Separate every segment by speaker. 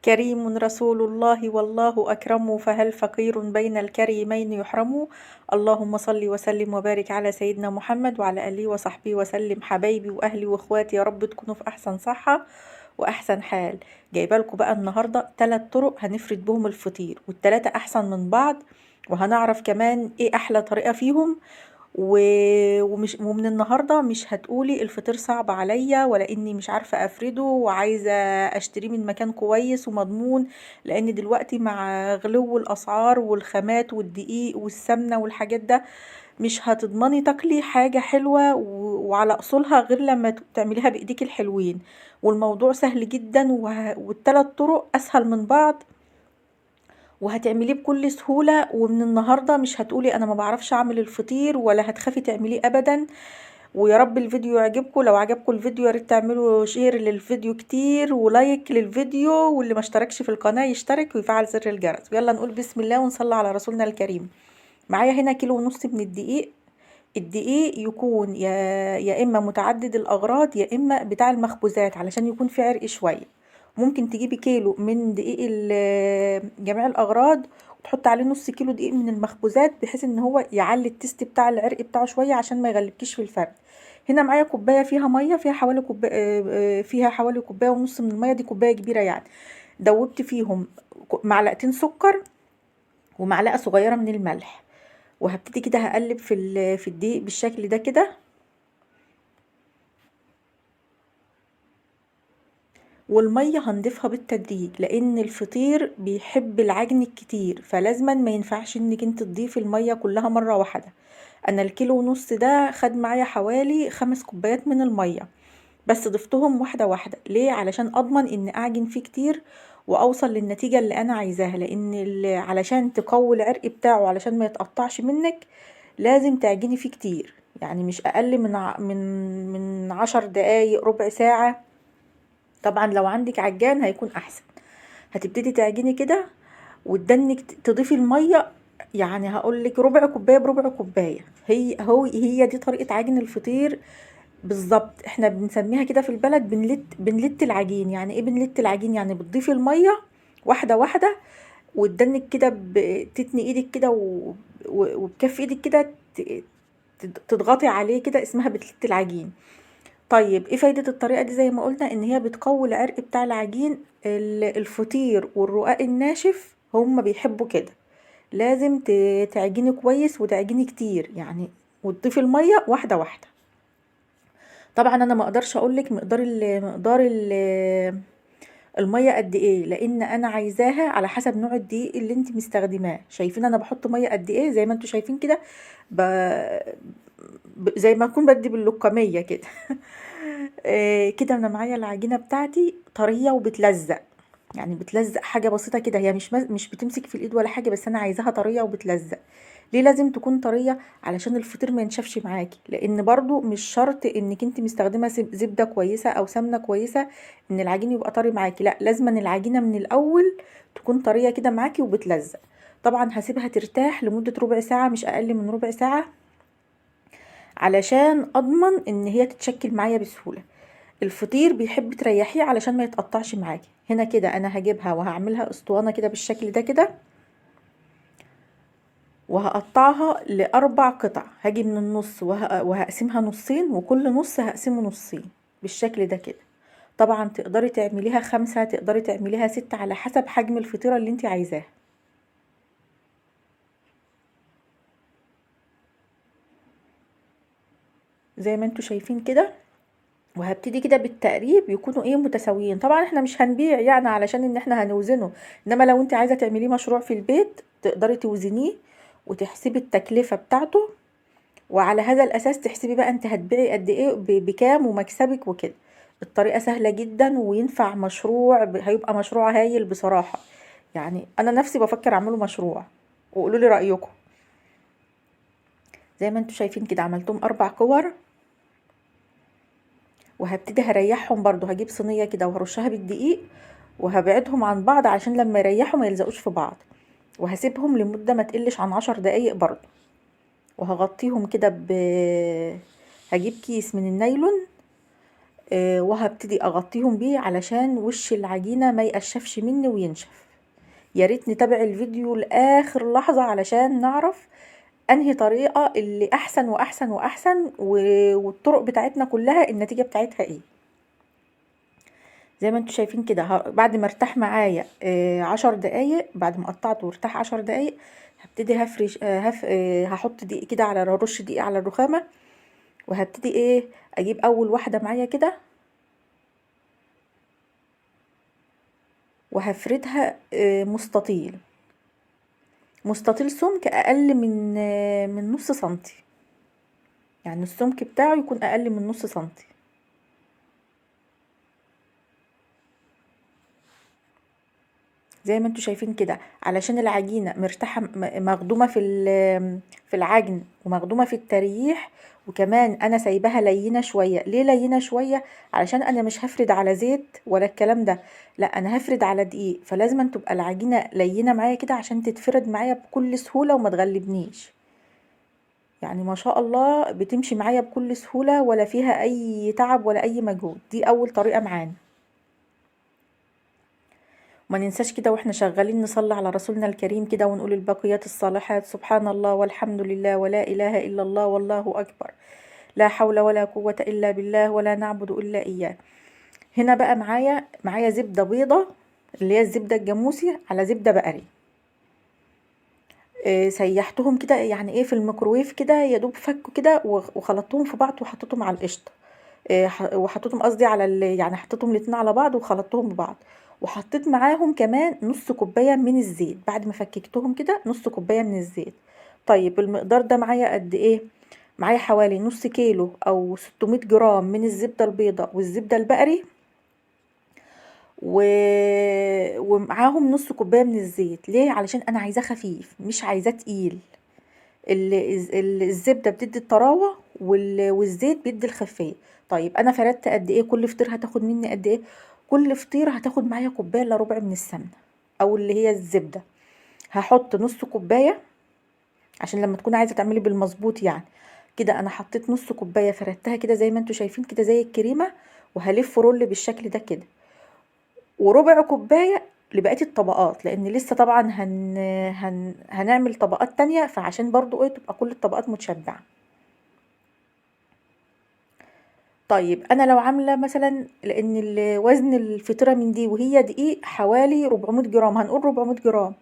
Speaker 1: كريم رسول الله والله أكرم، فهل فقير بين الكريمين يحرم؟ اللهم صل وسلم وبارك على سيدنا محمد وعلى آله وصحبه وسلم. حبايبي وأهلي وإخواتي، يا رب تكونوا في أحسن صحة وأحسن حال. جايبه لكم بقى النهاردة 3 طرق هنفرد بهم الفطير، والتلاتة أحسن من بعض، وهنعرف كمان إيه أحلى طريقة فيهم. ومن النهارده مش هتقولي الفطير صعب عليا، ولا اني مش عارفه افرده وعايزه اشتريه من مكان كويس ومضمون، لان دلوقتي مع غلو الاسعار والخامات والدقيق والسمنه والحاجات ده مش هتضمني تاكلي حاجه حلوه وعلى اصولها غير لما تعمليها بايديك الحلوين. والموضوع سهل جدا، والثلاث طرق اسهل من بعض، وهتعمليه بكل سهولة. ومن النهاردة مش هتقولي انا ما بعرفش اعمل الفطير، ولا هتخافي تعمليه ابدا. ويا رب الفيديو يعجبكم. لو عجبكم الفيديو يا ريت تعملوا شير للفيديو كتير ولايك للفيديو، واللي ما اشتركش في القناة يشترك ويفعل زر الجرس. ويلا نقول بسم الله ونصلي على رسولنا الكريم. معايا هنا 1.5 كيلو من الدقيق. الدقيق يكون يا اما متعدد الاغراض يا اما بتاع المخبوزات، علشان يكون في عرق شويه. ممكن تجيبي كيلو من دقيق جميع الاغراض، وتحط عليه نص كيلو دقيق من المخبوزات، بحيث ان هو يعلي التست بتاع العرق بتاعه شويه عشان ما يغلبكيش في الفرد. هنا معايا كوبايه فيها ميه، فيها حوالي كوبايه ونص من الميه، دي كوبايه كبيره يعني. دوبت فيهم معلقتين سكر ومعلقه صغيره من الملح، وهبتدي كده هقلب في الدقيق بالشكل ده كده. والميه هنضيفها بالتدريج، لان الفطير بيحب العجن الكتير، فلازما ما ينفعش انك انت تضيفي الميه كلها مره واحده. انا الكيلو ونص ده خد معايا حوالي 5 كوبايات من الميه، بس ضفتهم واحده واحده. ليه؟ علشان اضمن ان اعجن فيه كتير واوصل للنتيجه اللي انا عايزاها. لان علشان تقوي العرق بتاعه علشان ما يتقطعش منك لازم تعجني فيه كتير، يعني مش اقل من 10 دقايق، ربع ساعه. طبعا لو عندك عجان هيكون احسن. هتبتدي تعجني كده، وتدنك تضيفي الميه. يعني هقول لك ربع كوبايه بربع كوبايه، هي دي طريقه عجن الفطير بالظبط. احنا بنسميها كده في البلد بنلت العجين. يعني ايه بنلت العجين؟ يعني بتضيفي الميه واحده واحده، وتدنك كده تتني ايدك كده وبكف ايدك كده تضغطي عليه كده، اسمها بتلت العجين. طيب ايه فايدة الطريقة دي؟ زي ما قلنا ان هي بتقوي العرق بتاع العجين. الفطير والرقاق الناشف هم بيحبوا كده. لازم تعجني كويس وتعجني كتير يعني، وتضيفي المية واحدة واحدة. طبعا انا ما اقدرش اقولك المية قد ايه، لان انا عايزاها على حسب نوع الدقيق اللي انت مستخدماه. شايفين انا بحط مية قد ايه؟ زي ما انتوا شايفين كده، ب... زي ما اكون بدي باللقمية كده. كده انا معايا العجينه بتاعتي طريه وبتلزق. يعني بتلزق حاجه بسيطه كده، هي مش بتمسك في الايد ولا حاجه، بس انا عايزاها طريه وبتلزق. ليه لازم تكون طريه؟ علشان الفطير ما ينشفش معاكي. لان برضو مش شرط انك انت مستخدمه زبده كويسه او سمنه كويسه ان العجين يبقى طري معاكي. لا، لازم العجينه من الاول تكون طريه كده معاكي وبتلزق. طبعا هسيبها ترتاح لمده ربع ساعه، مش اقل من ربع ساعه، علشان اضمن ان هي تتشكل معايا بسهوله. الفطير بيحب تريحيه علشان ما يتقطعش معاكي. هنا كده انا هجيبها وهعملها اسطوانه كده بالشكل ده كده، وهقطعها ل4 قطع. هاجي من النص وهقسمها نصين، وكل نص هقسمه نصين بالشكل ده كده. طبعا تقدري تعمليها 5، تقدري تعمليها 6، على حسب حجم الفطيره اللي انت عايزاها. زي ما انتوا شايفين كده. وهبتدي كده بالتقريب يكونوا ايه متساويين. طبعا احنا مش هنبيع يعني علشان ان احنا هنوزنه، انما لو انت عايزه تعمليه مشروع في البيت تقدري توزنيه وتحسبي التكلفه بتاعته، وعلى هذا الاساس تحسبي بقى انت هتبيعي قد ايه بكام ومكسبك وكده. الطريقه سهله جدا وينفع مشروع، هيبقى مشروع هايل بصراحه. يعني انا نفسي بفكر اعمله مشروع، وقولوا لي رايكم. زي ما انتوا شايفين كده عملتهم 4 كور، وهبتدي هريحهم برضو. هجيب صينيه كده وهرشها بالدقيق، وهبعدهم عن بعض عشان لما يريحوا ما يلزقوش في بعض. وهسيبهم لمده ما تقلش عن 10 دقايق برضو. وهغطيهم كده هجيب كيس من النايلون، وهبتدي اغطيهم بيه علشان وش العجينة ما يقشفش مني وينشف. يا ريت نتابع الفيديو لاخر لحظة علشان نعرف انهي طريقة اللي احسن واحسن واحسن، والطرق بتاعتنا كلها النتيجة بتاعتها ايه. زي ما انتوا شايفين كده، بعد ما ارتاح معايا 10 دقايق، بعد ما قطعته وارتاح 10 دقايق، هبتدي هفرش هحط دقيق كده، على رش دقيق على الرخامة، وهبتدي اجيب اول واحدة معايا كده وهفردها مستطيل. مستطيل سمك اقل من نص سنتي، يعني السمك بتاعه يكون اقل من نص سنتي. زي ما انتوا شايفين كده، علشان العجينة مرتاحة، مخدومة في العجن، ومخدومة في التريح، وكمان انا سايباها لينة شوية. ليه لينة شوية؟ علشان انا مش هفرد على زيت ولا الكلام ده، لا انا هفرد على دقيق، فلازم أن تبقى العجينة لينة معايا كده عشان تتفرد معايا بكل سهولة وما تغلبنيش. يعني ما شاء الله بتمشي معايا بكل سهولة، ولا فيها اي تعب ولا اي مجهود. دي اول طريقة معانا. وما ننساش كده واحنا شغالين نصلي على رسولنا الكريم كده، ونقول الباقيات الصالحات: سبحان الله والحمد لله ولا إله إلا الله والله أكبر، لا حول ولا قوة إلا بالله، ولا نعبد إلا إياه. هنا بقى معايا زبدة بيضة، اللي هي الزبدة الجاموسي، على زبدة بقري. سيحتهم كده، يعني في الميكروويف كده، يا دوب فكوا كده، وخلطتهم في بعض وحطيتهم على القشطة. وحطيتهم قصدي على يعني حطيتهم الاتنين على بعض وخلطتهم ببعض. وحطيت معاهم كمان نص كوباية من الزيت، بعد ما فككتهم كده نص كوباية من الزيت. طيب المقدار ده معايا قد ايه؟ معايا حوالي نص كيلو او 600 جرام من الزبدة البيضاء والزبدة البقري، و... ومعاهم نص كوباية من الزيت. ليه؟ علشان انا عايزاه خفيف، مش عايزاه تقيل. الزبدة بتدي الطراوة، والزيت بيدي الخفية. طيب انا فردت قد ايه؟ كل فطير هتاخد مني قد ايه؟ كل فطير هتاخد معايا كوباية الا ربع من السمنة، او اللي هي الزبدة. هحط نص كوباية عشان لما تكون عايزة تعملي بالمظبوط يعني. كده انا حطيت نص كوباية، فردتها كده زي ما انتوا شايفين كده زي الكريمة، وهلف رول بالشكل ده كده. وربع كوباية لبقية الطبقات، لان لسه طبعا هنعمل طبقات تانية، فعشان برضو تبقى كل الطبقات متشبعة. طيب انا لو عامله مثلا، لان وزن الفطيره من دي وهي دقيق حوالي 400 جرام، هنقول 400 جرام،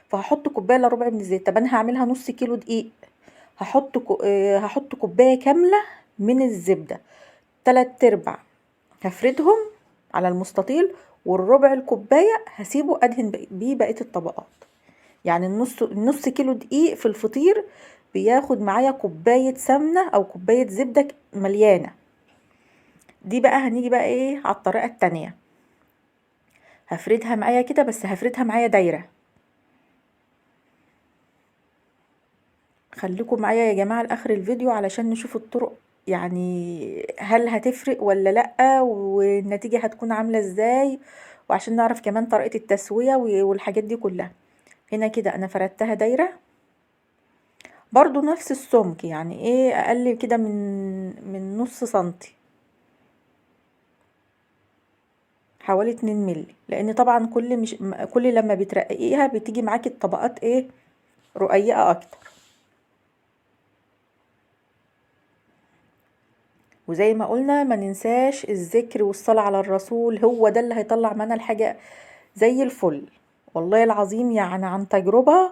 Speaker 1: فهحط كوبايه الا ربع من الزيت. طب انا هعملها نص كيلو دقيق، هحط كوبايه كامله من الزبده، 3/4 هفردهم على المستطيل، والربع الكوبايه هسيبه ادهن بيه بقيه الطبقات. يعني النص كيلو دقيق في الفطير بياخد معايا كوبايه سمنه او كوبايه زبده مليانه. دي بقى هنيجي بقى على الطريقة التانية. هفردها معايا كده، بس هفردها معايا دايرة. خليكم معايا يا جماعة لاخر الفيديو علشان نشوف الطرق، يعني هل هتفرق ولا لأ، والنتيجة هتكون عاملة ازاي، وعشان نعرف كمان طريقة التسوية والحاجات دي كلها. هنا كده انا فردتها دايرة، برضو نفس السمك، يعني اقل كده من نص سنتي، حوالي 2 مللي، لان طبعا كل لما بترققيها بتيجي معاكي الطبقات رقيقة اكتر. وزي ما قلنا ما ننساش الذكر والصلاة على الرسول، هو ده اللي هيطلع معانا الحاجة زي الفل. والله العظيم يعني عن تجربة.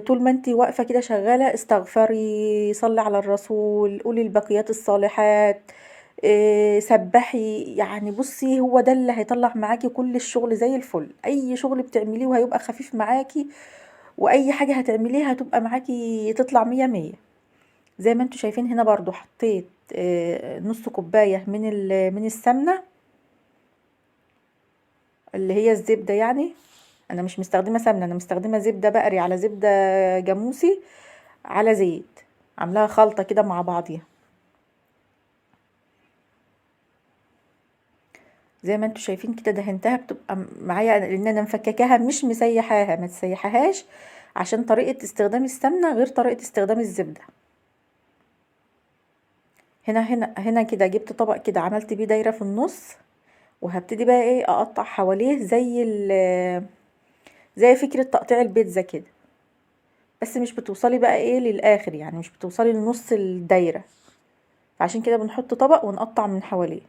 Speaker 1: طول ما انتي واقفة كده شغالة، استغفري، صلي على الرسول، قولي البقيات الصالحات، سبحي. يعني بصي، هو ده اللي هيطلع معاكي كل الشغل زي الفل. اي شغل بتعمليه وهيبقى خفيف معاكي، واي حاجة هتعمليها هتبقى معاكي تطلع مية مية. زي ما انتوا شايفين هنا برضو حطيت نص كوباية من السمنة، اللي هي الزبدة يعني. انا مش مستخدمة سمنة، انا مستخدمة زبدة بقري على زبدة جاموسي على زيت، عاملاها خلطة كده مع بعضيها. زي ما انتوا شايفين كده دهنتها، بتبقى معايا لان انا مفككاها مش مسيحاها. ما تسيحهاش عشان طريقة استخدام السمنة غير طريقة استخدام الزبدة. هنا كده جبت طبق كده، عملت بيه دايرة في النص، وهبتدي بقى ايه اقطع حواليه زي فكرة تقطيع البيتزا كده، بس مش بتوصلي بقى ايه للاخر، يعني مش بتوصلي لنص الدايرة، فعشان كده بنحط طبق ونقطع من حواليه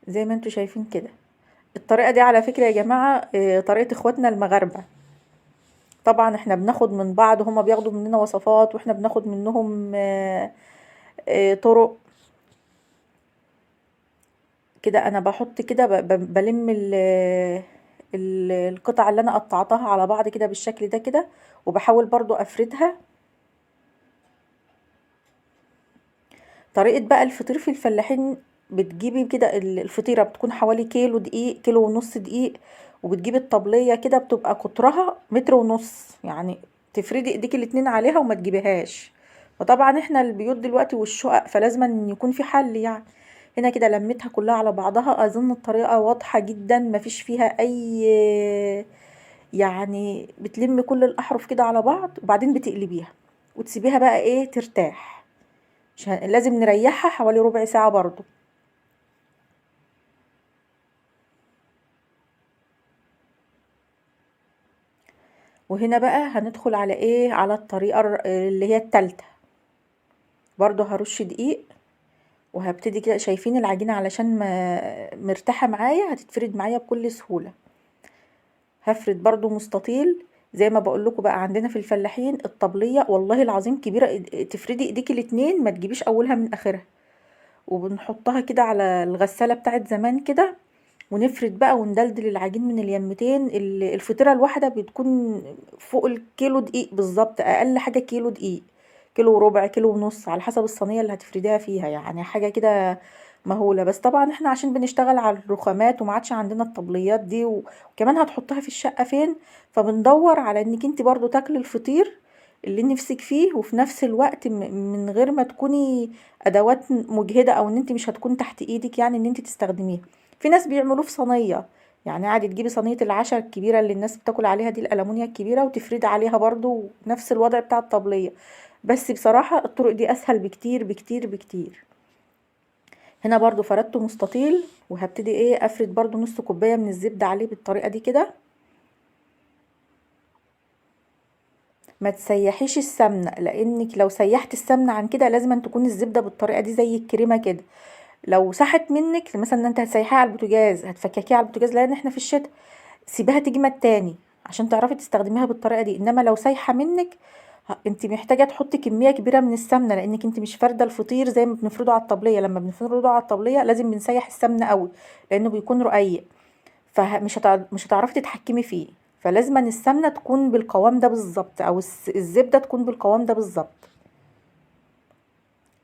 Speaker 1: زي ما انتوا شايفين كده. الطريقة دي على فكرة يا جماعة طريقة اخواتنا المغاربة. طبعا احنا بناخد من بعض، هما بياخدوا مننا وصفات واحنا بناخد منهم طرق كده. انا بحط كده بلم القطع اللي انا قطعتها على بعض كده بالشكل ده كده، وبحاول برضو افردها. طريقة بقى الفطير في الفلاحين، بتجيبي كده الفطيرة بتكون حوالي كيلو دقيق، كيلو ونص دقيق، وبتجيبي الطبلية كده بتبقى قطرها متر ونص، يعني تفردي ايديك الاتنين عليها وما تجيبيهاش. فطبعا احنا البيوت دلوقتي والشقق فلازم ان يكون في حل يعني. هنا كده لميتها كلها على بعضها، اظن الطريقة واضحة جدا مفيش فيها اي، يعني بتلمي كل الاحرف كده على بعض وبعدين بتقلبيها وتسيبيها بقى ايه ترتاح. مش لازم نريحها حوالي ربع ساعة برضو. وهنا بقى هندخل على ايه، على الطريقة اللي هي التالتة. برضو هرش دقيق، وهبتدي كده، شايفين العجينة علشان ما مرتاحة معايا هتتفرد معايا بكل سهولة. هفرد برضو مستطيل زي ما بقول لكم بقى عندنا في الفلاحين الطبلية والله العظيم كبيرة، تفردي ايديك الاتنين ما تجيبيش اولها من اخرها، وبنحطها كده على الغسالة بتاعت زمان كده، ونفرد بقى وندلدل العجين من اليمتين. الفطيرة الواحدة بتكون فوق الكيلو دقيق بالظبط، اقل حاجة كيلو دقيق، كيلو وربع، كيلو ونص، على حسب الصينية اللي هتفرديها فيها، يعني حاجة كده مهولة. بس طبعا احنا عشان بنشتغل على الرخامات وما عادش عندنا الطبليات دي، وكمان هتحطها في الشقة فين، فبندور على انك انت برضو تاكلي الفطير اللي نفسك فيه، وفي نفس الوقت من غير ما تكوني ادوات مجهدة، او ان انت مش هتكون تحت ايدك يعني ان انت تستخدميها. في ناس بيعملوه في صينية، يعني عادي تجيبي صينية العشاء الكبيرة اللي الناس بتاكل عليها دي، الألمونيا الكبيرة، وتفردي عليها برضو نفس الوضع بتاع الطبلية. بس بصراحة الطرق دي أسهل بكتير بكتير بكتير. هنا برضو فردته مستطيل، وهبتدي ايه افرد برضو نص كوباية من الزبدة عليه بالطريقة دي كده. ما تسيحيش السمنة، لانك لو سيحت السمنة عن كده لازم أن تكون الزبدة بالطريقة دي زي الكريمة كده. لو ساحت منك مثلا ان انت هتسيحيها على البوتاجاز، هتفككيها على البوتاجاز لان احنا في الشتاء، سيبيها تجمد تاني عشان تعرفي تستخدميها بالطريقه دي. انما لو سايحه منك، انت محتاجه تحطي كميه كبيره من السمنه، لانك انت مش فارده الفطير زي ما بنفرده على الطبليه. لما بنفرده على الطبليه لازم بنسيح السمنه قوي، لانه بيكون رقيق، فمش مش هتعرفي تتحكمي فيه. فلازم ان السمنه تكون بالقوام ده بالظبط، او الزبده تكون بالقوام ده بالظبط.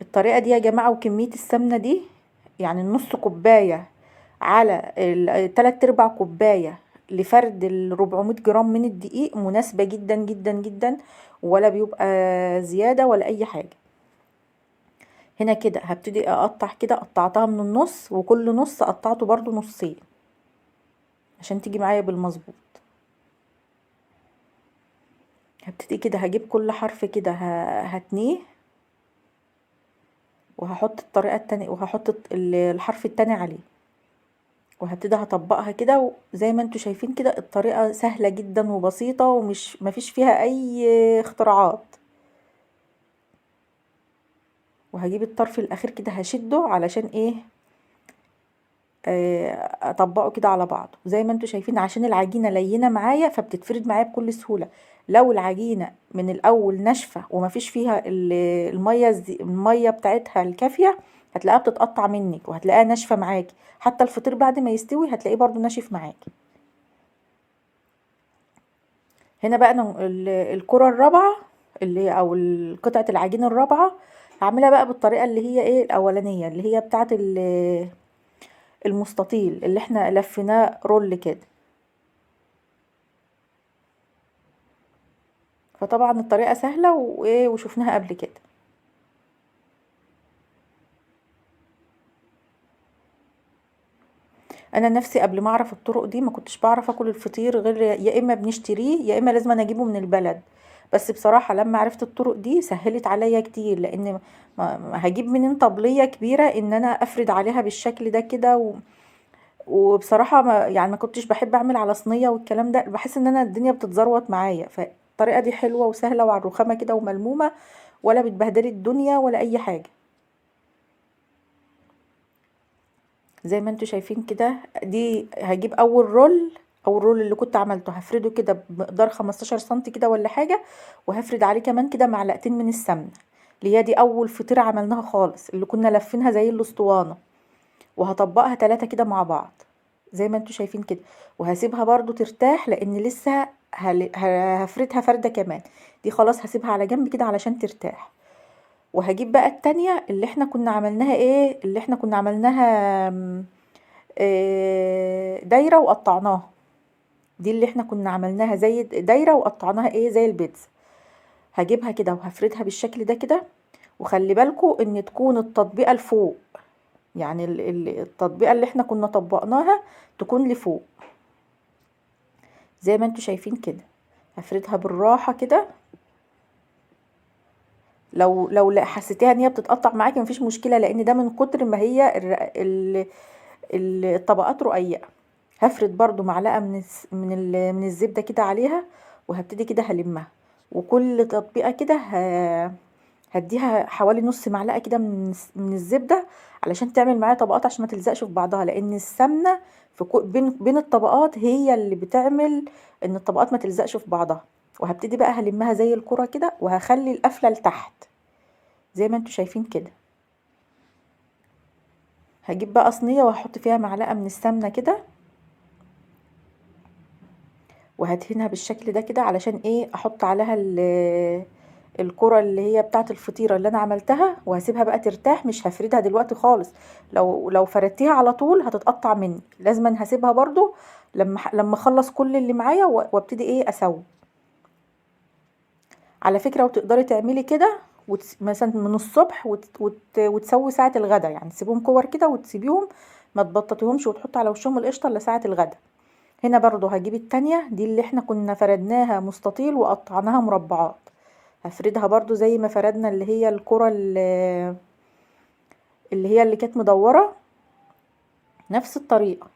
Speaker 1: الطريقه دي يا جماعه، وكميه السمنه دي يعني نص كوبايه على تلات ارباع كوباية لفرد 400 جرام من الدقيق، مناسبة جدا جدا جدا، ولا بيبقى زيادة ولا اي حاجة. هنا كده هبتدي اقطع كده، قطعتها من النص، وكل نص قطعته برضو نصين عشان تيجي معايا بالمظبوط. هبتدي كده هجيب كل حرف كده هتنيه، وهحط الطريقة التانية، وهحط الحرف التاني عليه، وهبتدي هطبقها كده. زي ما انتوا شايفين كده الطريقة سهلة جدا وبسيطة، ومش مفيش فيها اي اختراعات. وهجيب الطرف الاخير كده هشده علشان ايه، اطبقه كده على بعضه زي ما انتوا شايفين، عشان العجينة لينة معايا فبتتفرد معايا بكل سهولة. لو العجينة من الاول ناشفة ومفيش فيها المية المية بتاعتها الكافية، هتلاقيها بتتقطع منك وهتلاقيها ناشفة معاكي. حتى الفطير بعد ما يستوي هتلاقيه برضو ناشف معاكي. هنا بقى انا الكرة الرابعة او قطعة العجين الرابعة هعملها بقى بالطريقة اللي هي ايه الاولانية، اللي هي بتاعة المستطيل اللي احنا لفيناه رول كده. فطبعا الطريقة سهلة وايه وشفناها قبل كده. انا نفسي قبل ما اعرف الطرق دي ما كنتش بعرف اكل الفطير غير يا اما بنشتريه، يا اما لازم أنا اجيبه من البلد. بس بصراحة لما عرفت الطرق دي سهلت عليا كتير، لان هجيب منين طبلية كبيرة ان انا افرد عليها بالشكل ده كده وبصراحة يعني ما كنتش بحب اعمل على صينية والكلام ده، بحس ان انا الدنيا بتتزروت معايا. فالطريقة دي حلوة وسهلة وعلى الرخامة كده وملمومة، ولا بتبهدلي الدنيا ولا اي حاجة. زي ما انتوا شايفين كده، دي هجيب اول رول اللي كنت عملته هفرده كده بمقدار 15 سنتي كده ولا حاجة، وهفرد عليه كمان كده معلقتين من السمنة، اللي هي دي اول فطيرة عملناها خالص، اللي كنا لفينها زي الاسطوانة. وهطبقها 3 كده مع بعض زي ما انتوا شايفين كده، وهسيبها برضو ترتاح لان لسه هفردها فردة كمان. دي خلاص هسيبها على جنب كده علشان ترتاح. وهجيب بقى التانية اللي احنا كنا عملناها ايه، اللي احنا كنا عملناها دايرة وقطعناها. دي اللي احنا كنا عملناها زي دايرة وقطعناها ايه زي البيتزا. هجيبها كده وهفردها بالشكل ده كده. وخلي بالكوا ان تكون التطبيقة لفوق، يعني التطبيقة اللي احنا كنا طبقناها تكون لفوق زي ما انتوا شايفين كده. هفردها بالراحة كده. لو لا حسيتيها ان هي بتتقطع معاكي مفيش مشكلة، لان ده من كتر ما هي الطبقات رقيقة. هفرد برضو معلقة من الزبدة كده عليها، وهبتدي كده هلمها. وكل تطبيقة كده هديها حوالي نص معلقة كده من الزبدة، علشان تعمل معايا طبقات عشان ما تلزقش في بعضها، لان السمنة في بين الطبقات هي اللي بتعمل ان الطبقات ما تلزقش في بعضها. وهبتدي بقى هلمها زي الكرة كده، وهخلي القفلة لتحت زي ما انتوا شايفين كده. هجيب بقى صينية وهحط فيها معلقة من السمنة كده، وهدهنها بالشكل ده كده علشان ايه احط عليها الكرة اللي هي بتاعه الفطيرة اللي انا عملتها، وهسيبها بقى ترتاح. مش هفردها دلوقتي خالص، لو فردتيها على طول هتتقطع مني. لازم هسيبها برضو لما اخلص كل اللي معايا وابتدي ايه اسوي. على فكرة وتقدري تعملي كده مثلا من الصبح وتسوي ساعة الغدا، يعني تسيبهم كور كده وتسيبيهم، ما تبططيهمش وتحطي على وشهم القشطة الا ساعة الغدا. هنا برضو هجيب التانية دي اللي احنا كنا فردناها مستطيل وقطعناها مربعات. هفردها برضو زي ما فردنا اللي هي الكرة اللي كانت مدورة، نفس الطريقة.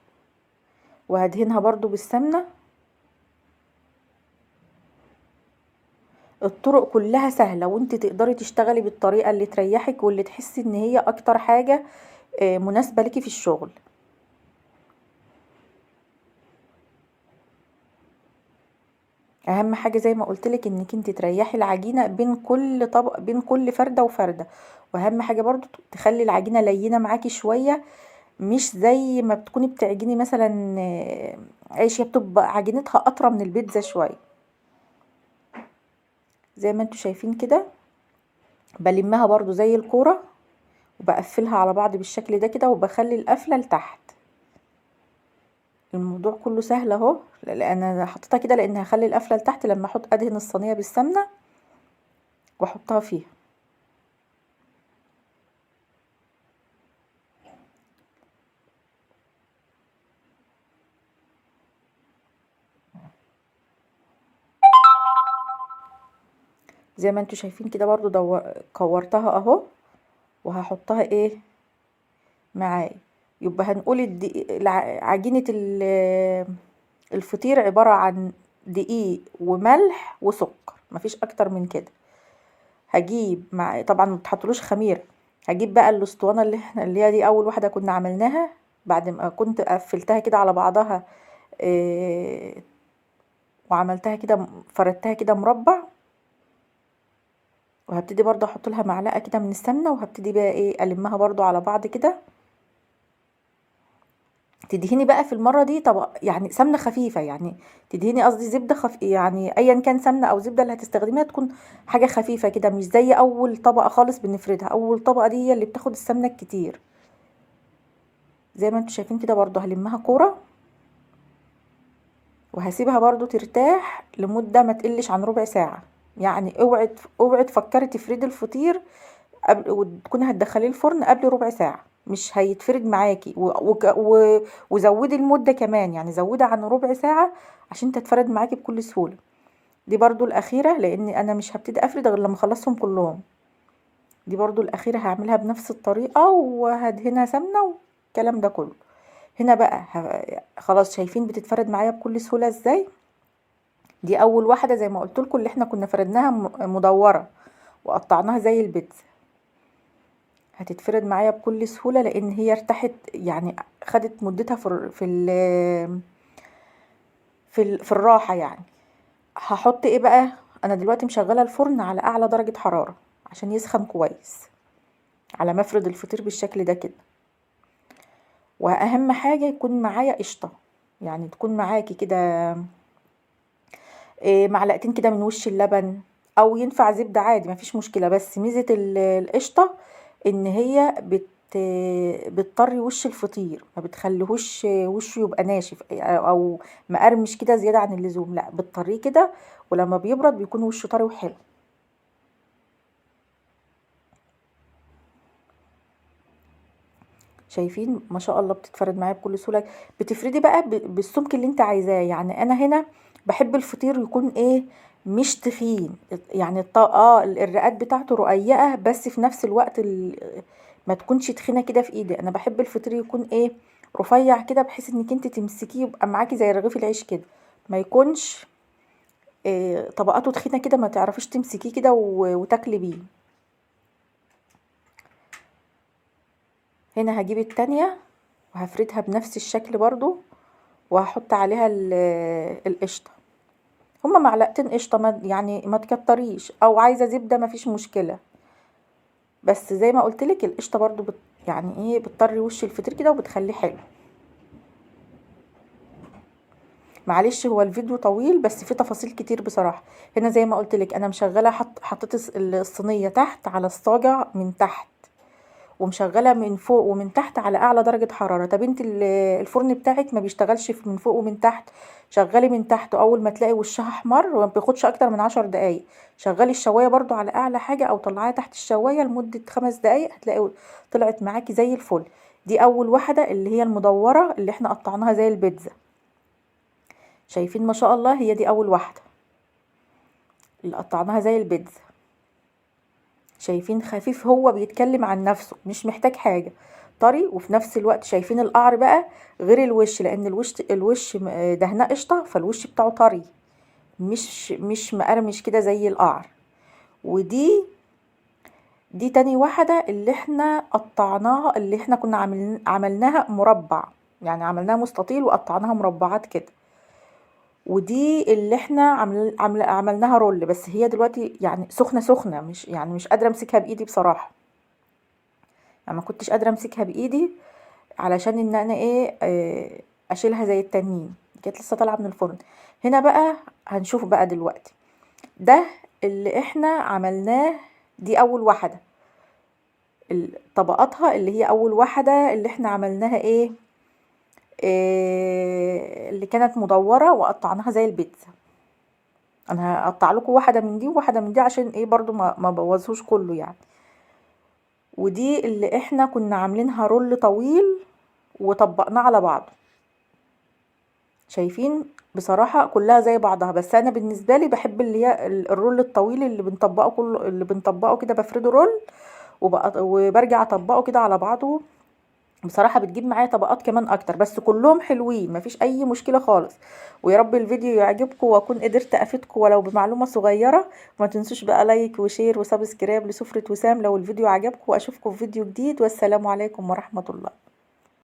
Speaker 1: وهدهنها برضو بالسمنة. الطرق كلها سهلة، وانت تقدري تشتغلي بالطريقة اللي تريحك واللي تحسي ان هي اكتر حاجة مناسبة ليكي في الشغل. اهم حاجه زي ما قلتلك انك انت تريحي العجينه بين كل طبق، بين كل فرده وفرده. واهم حاجه برضو تخلي العجينه لينه معاكي شويه، مش زي ما بتكوني بتعجني مثلا عيش، هي بتبقى عجينتها اطرى من البيتزا شويه زي ما انتوا شايفين كده. بلمها برضو زي الكوره، وبقفلها على بعض بالشكل ده كده، وبخلي القفله لتحت. الموضوع كله سهل اهو، لان انا حطيتها كده لان هخلي القفله لتحت لما احط ادهن الصينيه بالسمنه واحطها فيها. زي ما انتوا شايفين كده برضو كورتها اهو، وهحطها ايه معايا. يبقى هنقول عجينة الفطير عبارة عن دقيق وملح وسكر، مفيش اكتر من كده. هجيب طبعا متحطلوش خميرة. هجيب بقى الاسطوانة اللي هي دي اول واحدة كنا عملناها، بعد ما كنت قفلتها كده على بعضها إيه وعملتها كده فردتها كده مربع. وهبتدي برضو احط لها معلقة كده من السمنة، وهبتدي بقى ايه المها برضو على بعض كده. تدهني بقى في المرة دي طبق يعني سمنة خفيفة، يعني تدهني قصدي زبدة يعني ايا كان سمنة او زبدة اللي هتستخدميها تكون حاجة خفيفة كده، مش زي اول طبقة خالص بنفردها. اول طبقة دي هي اللي بتاخد السمنة الكتير. زي ما انتوا شايفين كده برضو هلمها كورة، وهسيبها برضو ترتاح لمدة ما تقلش عن ربع ساعة. يعني اوعي تفكري تفردي الفطير قبل وتكوني هتدخليه الفرن قبل ربع ساعة، مش هيتفرد معاكي. وزودي المدة كمان، يعني زودي عن ربع ساعة عشان تتفرد معاكي بكل سهولة. دي برضو الاخيرة، لان انا مش هبتدي افرد غير لما اخلصهم كلهم. دي برضو الاخيرة هعملها بنفس الطريقة وهدهنها سمنة والكلام ده كله. هنا بقى خلاص شايفين بتتفرد معايا بكل سهولة ازاي. دي اول واحدة زي ما قلت لكم اللي احنا كنا فردناها مدورة وقطعناها زي البيتزا. هتتفرد معايا بكل سهولة لان هي ارتاحت، يعني خدت مدتها في الراحة يعني. هحط ايه بقى؟ انا دلوقتي مشغلة الفرن على اعلى درجة حرارة عشان يسخن كويس على ما افرد الفطير بالشكل ده كده. واهم حاجة يكون معايا قشطة، يعني تكون معاكي كده معلقتين كده من وش اللبن، او ينفع زبدة عادي مفيش مشكلة. بس ميزة القشطة ان هي بتطري وش الفطير، ما بتخليهوش وشه يبقى ناشف او مقرمش كده زيادة عن اللزوم، لا بتطريه كده، ولما بيبرد بيكون وشه طري وحلو. شايفين ما شاء الله بتتفرد معايا بكل سهوله. بتفردي بقى بالسمك اللي انت عايزاه. يعني انا هنا بحب الفطير يكون ايه، مش تخين، يعني الرقات بتاعته رقيقه بس في نفس الوقت ما تكونش تخينه كده في ايدي. انا بحب الفطير يكون ايه، رفيع كده بحيث انك انت تمسكيه يبقى معاكي زي رغيف العيش كده، ما يكونش إيه طبقاته تخينه كده ما تعرفيش تمسكيه كده وتاكلي بيه. هنا هجيب التانية وهفردها بنفس الشكل برضو، وهحط عليها القشطه. هما معلقتين قشطه، يعني ما تكتريش، او عايزه زبده مفيش مشكله. بس زي ما قلت لك القشطه برضو يعني ايه بتطري وش الفطير كده وبتخليه حلو. معلش هو الفيديو طويل بس فيه تفاصيل كتير بصراحه. هنا زي ما قلت لك انا مشغله، حطيت الصينيه تحت على الصاجع من تحت، ومشغله من فوق ومن تحت على اعلى درجه حراره. طب انت الفرن بتاعك ما بيشتغلش من فوق ومن تحت، شغلي من تحت، واول ما تلاقي وشها احمر وما بياخدش اكتر من 10 دقايق شغلي الشوايه برضو على اعلى حاجه، او طلعيها تحت الشوايه لمده 5 دقايق هتلاقي طلعت معاكي زي الفل. دي اول واحده اللي هي المدوره اللي احنا قطعناها زي البيتزا. شايفين ما شاء الله، هي دي اول واحده اللي قطعناها زي البيتزا. شايفين خفيف، هو بيتكلم عن نفسه مش محتاج حاجة، طري وفي نفس الوقت. شايفين القعر بقى غير الوش، لان الوش دهنه قشطه، فالوش بتاعه طري مش مقرمش كده زي القعر. دي تاني واحدة اللي احنا قطعناها، اللي احنا كنا عملناها مربع، يعني عملناها مستطيل وقطعناها مربعات كده. ودي اللي احنا عملناها رول، بس هي دلوقتي يعني سخنة مش قادرة امسكها بايدي بصراحة. يعني ما كنتش قادرة امسكها بايدي علشان ان انا ايه اشيلها زي التانيين، كانت لسه طالعة من الفرن. هنا بقى هنشوف بقى دلوقتي ده اللي احنا عملناه. دي اول واحدة طبقاتها، اللي هي اول واحدة اللي احنا عملناها ايه اللي كانت مدورة وقطعناها زي البيتزا. انا هقطع لكم واحده من دي وواحده من دي عشان ايه برضو ما بوظهوش كله يعني. ودي اللي احنا كنا عاملينها رول طويل وطبقناه على بعض. شايفين بصراحه كلها زي بعضها، بس انا بالنسبه لي بحب اللي هي الرول الطويل اللي بنطبقه كله، اللي بنطبقه كده بفرده رول وبرجع اطبقه كده على بعضه. بصراحة بتجيب معايا طبقات كمان اكتر، بس كلهم حلوين مفيش اي مشكلة خالص. ويا رب الفيديو يعجبكم واكون قدرت افيدكم ولو بمعلومة صغيرة. وما تنسوش بقى لايك وشير وسبسكرايب لسفرة وسام لو الفيديو عجبكم، واشوفكم في فيديو جديد، والسلام عليكم ورحمة الله.